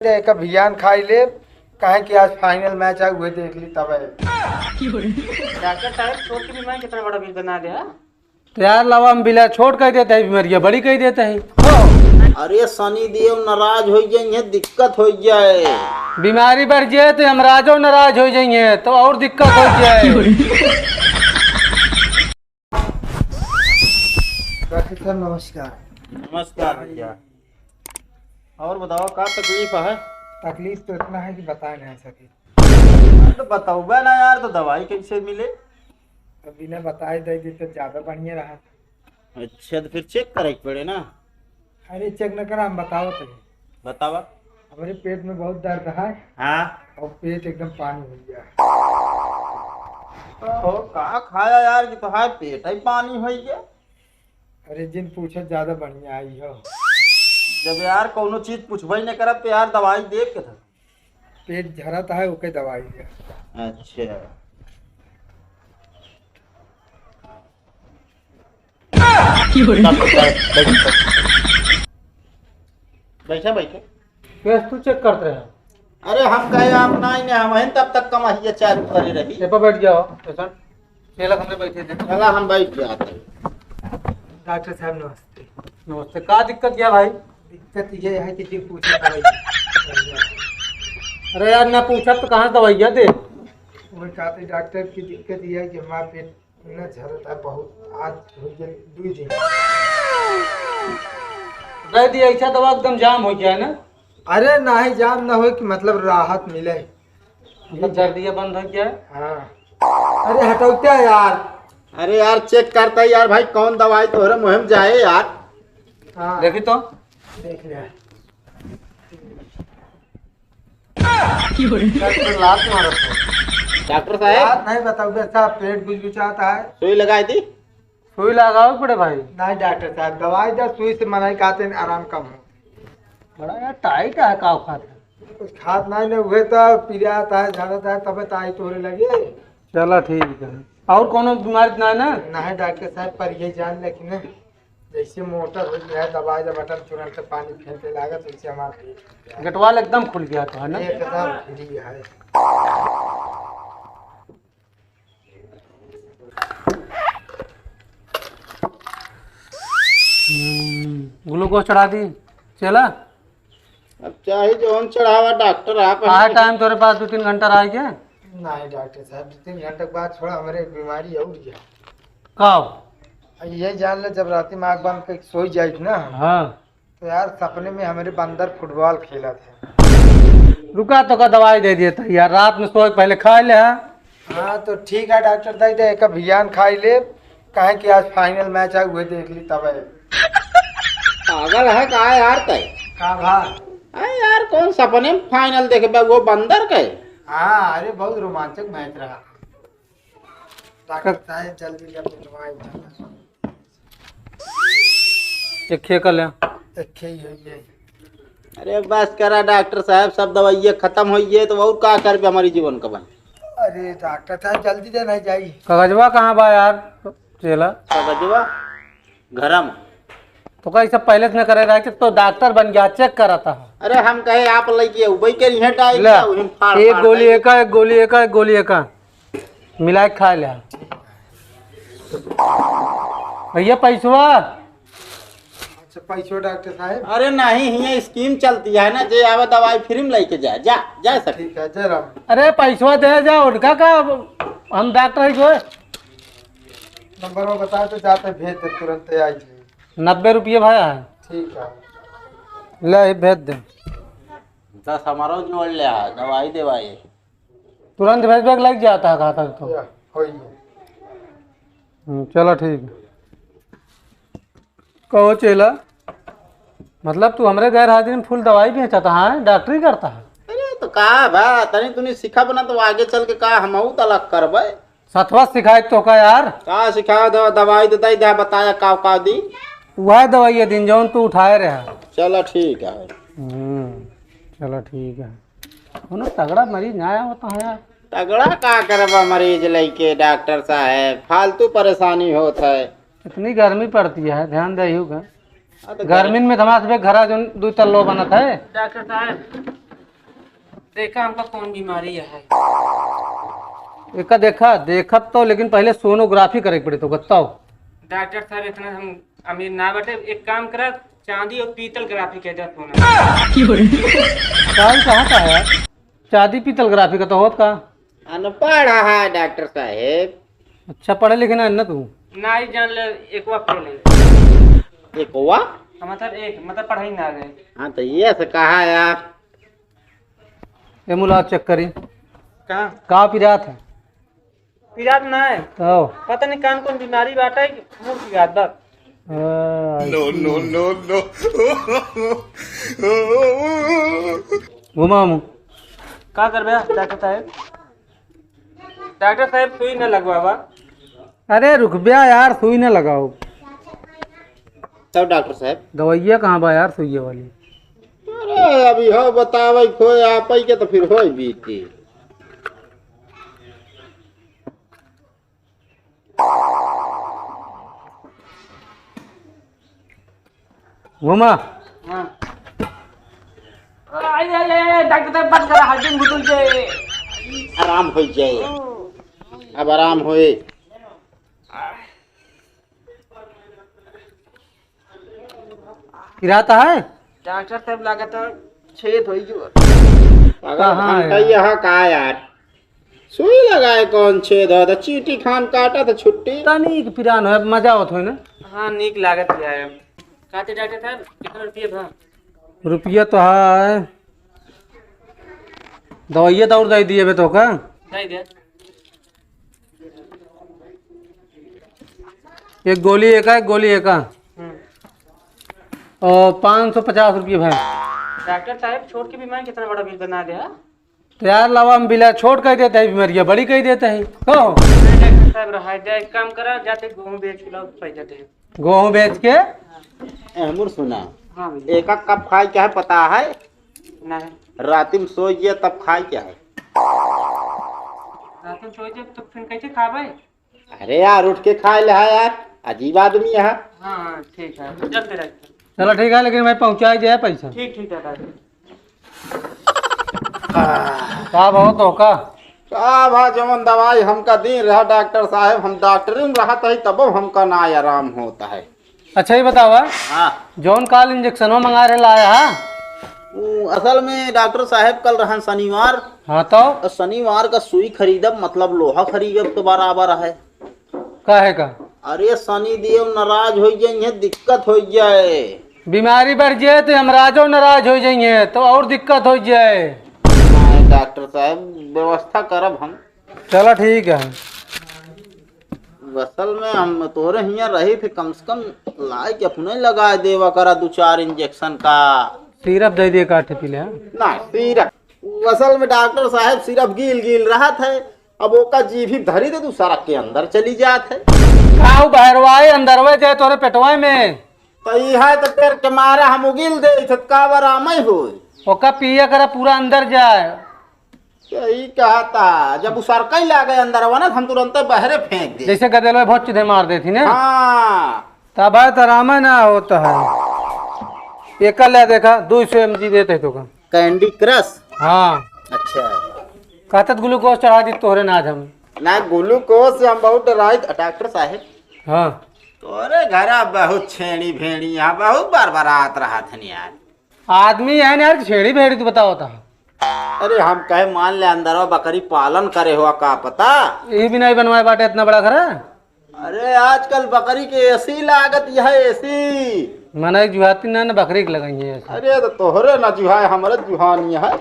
एक अभियान खाई ले कहे कि आज फाइनल मैच है वही देख ली तब डॉक्टर साहब छोट की बीमारी कितना बड़ा बिल बना दिया। तो यार लवा हम बिला छोट कह देते हैं, बीमारियां बड़ी कह देते हैं। अरे सनी देव नाराज हो जाइए, दिक्कत हो जाए। बीमारी बढ़ जाए तो हम राजो नाराज हो जाइए तो और दिक्कत हो जाए। डॉक्टर साहब नमस्कार। नमस्कार भैया। और बताओ क्या तकलीफ है? तकलीफ तो इतना है कि बता नहीं सके। तो बताओ ना यार, तो दवाई कैसे मिले? तो बिना बताए दे दी तो ज्यादा बढ़िया रहा। अच्छा तो फिर चेक करे पड़े ना। अरे चेक न करा, हम बताओ तो बतावा। हमारे पेट में बहुत दर्द है हाँ और पेट एकदम पानी हो गया। तो का खाया यार कि तो है पेट ही पानी हो गया। अरे जिन पूछो ज्यादा बढ़िया आई हो। जब यार कोनो चीज पूछबे नहीं करब तो यार दवाई दे के था। पेट झरत है ओके दवाई है। अच्छा बैठे बैठे। केस तू चेक करते रहे। अरे हम कहे आप नहीं हम हैं तब तक कमाइए चालू करे रही। ये पर बैठ जाओ पेशेंट। चला हमने बैठे थे। चला हम बैठ जाते। डॉक्टर साहब नमस्ते। नमस्ते। का दिक्कत क्या भाई? दिक्कत ये है कि जी पूछे दवाई। अरे यार ना पूछा तो कहाँ दवाइयाँ दे। वो कहते डॉक्टर की दिक्कत ये है कि हमारा पेट न झरत है बहुत। आज हो गया 2 दिन। दे दिया ऐसा दवा एकदम जाम हो गया है ना। अरे ना ही जाम ना हो कि मतलब राहत मिले। मतलब दर्दिया बंद हो गया है। हाँ अरे हटाओ क्या यार। अरे यार चेक करता है यार भाई, कौन दवाई तो मुहिम जाए यार। हाँ देखी तो देख लिया। डॉक्टर लात मारा था। डॉक्टर साहब बात नहीं बताओ ऐसा पेट गुजगुचाता है। सुई लगाई थी। सुई लगाओ पड़े भाई। नहीं डॉक्टर साहब दवाई दे सुई से मनाई खाते हैं आराम कम हो। बड़ा यार टाइट है का खाते। कुछ खात नहीं ना हुए तो पिराता है झड़ता है तब ताई तोड़े लगे। चलो ठीक है। और कोनो बीमारी ना है ना? नहीं डॉक्टर साहब पर ये जान लेकिन ना जैसे मोटर हो गया है दवाई जब बटन तुरंत पानी फेंकने लगा तो इससे हमारा पेट गटवाल एकदम खुल गया तो है ना। एकदम फ्री है। ग्लूकोज चढ़ा दी। चला अब चाहे जो चढ़ावा डॉक्टर आप आए टाइम तेरे पास 2-3 घंटा रह गया। नहीं डॉक्टर साहब 2-3 घंटे के बाद थोड़ा हमारे एक बीमारी और गया। कब? ये जान ले जब रात में आँख बंद कर सोई जाए ना हाँ तो यार सपने में हमारे बंदर फुटबॉल खेला थे। रुका तो का दवाई दे दिया था यार, रात में सोए पहले खा ले। हाँ तो ठीक है डॉक्टर साहब एक अभियान खाई ले कहे कि आज फाइनल मैच है वही देख ली तब पागल है का यार तय। का भाई। अरे यार कौन सपने में फाइनल देखे वो बंदर के। हाँ अरे बहुत रोमांचक मैच रहा। डॉक्टर साहब जल्दी जल्दी दवाई एक खे कर ले। अरे बस करा डॉक्टर साहब, सब दवाइयाँ खत्म हो गई तो और का कर पे हमारी जीवन का बन। अरे डॉक्टर साहब जल्दी देना चाहिए। कागजवा कहाँ बा यार? चला समझवा घरम। तो कहीं सब पहले से न करे रहा कि तो डॉक्टर बन गया चेक करा था। अरे हम कहे आप लगे उबई के लिए डाल ले एक गोली एक एक गोली एक मिला के खा ले भैया पैसवा। अच्छा पैसो डॉक्टर साहब। अरे नहीं यहाँ स्कीम चलती है ना, जे आवे दवाई फ्री में लेके जा जा जा सकते। ठीक है जय राम। अरे पैसवा दे जा उनका का हम डॉक्टर है जो है। नंबर में बता तो जाते भेज दे तुरंत आई जाए। 90 रुपये भाया है। ठीक है ले भेज दे। 10 हमारा जोड़ लिया दवाई देवाई। तुरंत भेज बैग लग जाता है खाता तो। होई चलो ठीक है। कहो चेला मतलब तू हमारे गैर हाजिर में फुल दवाई बेचता है, डॉक्टरी करता है। अरे तो का भा तनी तुनी सिखा बना तो आगे चल के का हम तलक करबे। सतवा सिखाए तो का यार का सिखा दो दवाई दे दे बताया का दी। वह दवाई दिन जौन तू उठाए रहा। चलो ठीक है। चलो ठीक है। उन्हें तगड़ा मरीज ना आया होता है यार। तगड़ा का करबा मरीज लेके डॉक्टर साहब, फालतू परेशानी होता है। इतनी गर्मी पड़ती है, ध्यान दे तो गर्मी में धमास पे घरा जो 2 तल्लो बनत है। डॉक्टर साहब देखा हमका कौन बीमारी है। एक देखा तो, लेकिन पहले सोनोग्राफी करे पड़े तो बताओ। डॉक्टर साहब इतना हम अमीर ना बटे, एक काम करा चांदी और पीतल ग्राफी कह दिया सोना। चांदी कहाँ का है यार? चांदी पीतल ग्राफी का तो होत का। अनपढ़ है डॉक्टर साहेब। अच्छा पढ़े लिखे ना है ना तू? ना ही जान ले एक वक्त ले एक हुआ मतलब पढ़ाई ना गए। हाँ तो ये से कहा यार। ये मुलाकात चेक करी कहाँ पिरात है पिरात ना है, तो पता नहीं कान कौन बीमारी बाटा है कि मुंह की याद बात। घुमा मुँह। का कर बे डॉक्टर साहब? डॉक्टर साहब सुई न लगवावा। अरे रुक बया यार, सुई ना लगाओ। तब डॉक्टर साहब दवाइया कहाँ बा यार सुइया वाली? अरे अभी हो बतावे खोए आप ही के तो फिर हो बीती। घुमा। हाँ डॉक्टर साहब बंद करा हड्डी में घुटुल के। आराम हो जाए, अब आराम होए। पिराता है डॉक्टर साहब लगातार छेद हो गयो। कहाँ है? यहाँ का यार सुई लगाए कौन छेद हो तो चीटी खान काटा तो छुट्टी। तनिक पिरान है, मजा होत हो ना। हाँ नीक लागत है। कहते डॉक्टर साहब कितना रुपये था? रुपया तो है, दवाइया तो और दे दिए बे तो का। दे दे। एक गोली एक है और 550 रुपये भाई। डॉक्टर साहब छोड़ के बीमारी कितना बड़ा बिल बना दिया। तो यार लावा हम बिला छोट कह देते है, बीमारियाँ बड़ी कह देते है। कहो डॉक्टर साहब रहा जाए, एक काम करा जाते गेहूं बेच के लाओ पैसा दे। गेहूँ बेच के हमर सुना हाँ भैया। एक कप खाए क्या है पता है? ना है रात में सो गया तब खाए क्या है? रात में सोए जब तो फिर कैसे खावे? अरे यार उठ के खाए ले है यार, अजीब आदमी है। हाँ हाँ ठीक है जल्दी रखते। चलो ठीक है, लेकिन मैं पहुँचा ही जाए पैसा। ठीक ठीक है डॉक्टर। का बहुत हो का का भा जमन दवाई हमका दी रहा डॉक्टर साहब, हम डॉक्टरी में रहत है तब हमका ना आराम होता है। अच्छा ही बतावा, हाँ जौन काल इंजेक्शन मंगा रहे लाया है? असल में डॉक्टर साहब कल रहन शनिवार, हाँ तो शनिवार का सुई खरीदब मतलब लोहा खरीदब तो बराबर है। काहे का? अरे शनि देव नाराज हो जाए, दिक्कत हो जाए। बीमारी बढ़ जाए तो हमराजो नाराज हो जाइए तो और दिक्कत हो जाए। डॉक्टर साहब व्यवस्था करब हम। चलो ठीक है। असल में हम तोरे हियाँ रही थे, कम से कम लाए के अपने लगा देवा करा 2-4 इंजेक्शन का। सिरप दे दिए काठे पी ले। ना सिरप असल में डॉक्टर साहब सिरप गिल रहा था, अब ओका जीभ ही धरी दे तू सड़क के अंदर चली जात है। खाऊ बहरवाए अंदरवे जाए तोरे पेटवाए में तो यह तो पेड़ के मारे हम उगिल दे का बराम हो। ओका पिया करा पूरा अंदर जाए। यही कहता जब उसरका ही लागे अंदर वा ना हम तुरंत बहरे फेंक दे। जैसे गदेलवा बहुत चीजें मार देती ना। हाँ तब तो आराम ना होता है। एक ले देखा 200 mg देते तो का कैंडी क्रश। हाँ अच्छा कहत ग्लूकोज चढ़ा दी तोहरे नाज हम ना ग्लूकोज से हम बहुत डराई डॉक्टर साहब। हाँ तोरे घर बहुत छेड़ी भेड़ी यहाँ बहुत बार बारात रहा था यार। आदमी है ना यार, छेड़ी भेड़ी तू बताओ था। अरे हम कहे मान ले अंदर बकरी पालन करे हुआ का पता ये भी नहीं बनवाए बाटे इतना बड़ा घर। अरे आजकल बकरी के एसी लागत यह एसी मैंने जुहाती ना बकरी के लगाई है। अरे तो तोहरे ना जुहा हमारे जुहानी है।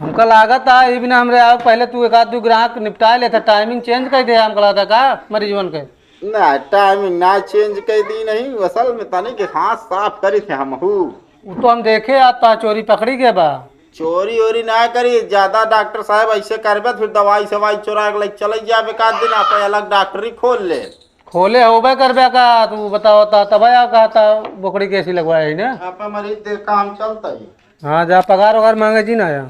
हमका लागत है ये भी ना हमरे आओ पहले तू एक आध दो ग्राहक निपटा लेता, टाइमिंग चेंज कर दे हमका लगता का मरीजवन के ना टाइमिंग ना चेंज कर दी नहीं, असल में तनी के हाथ साफ करी थे हम। वो तो हम देखे आता चोरी पकड़ी के बा। चोरी ओरी ना करी ज्यादा डॉक्टर साहब ऐसे करबे फिर दवाई सवाई चोरा के चल जाए एक आध दिन आप अलग डॉक्टरी खोल ले। खोले होबे करबे का तू बताओ तब आया कहता बोकड़ी कैसी लगवाए है ना। आप मरीज देख काम चलता ही। हाँ जा पगार वगार मांगे जी ना आया।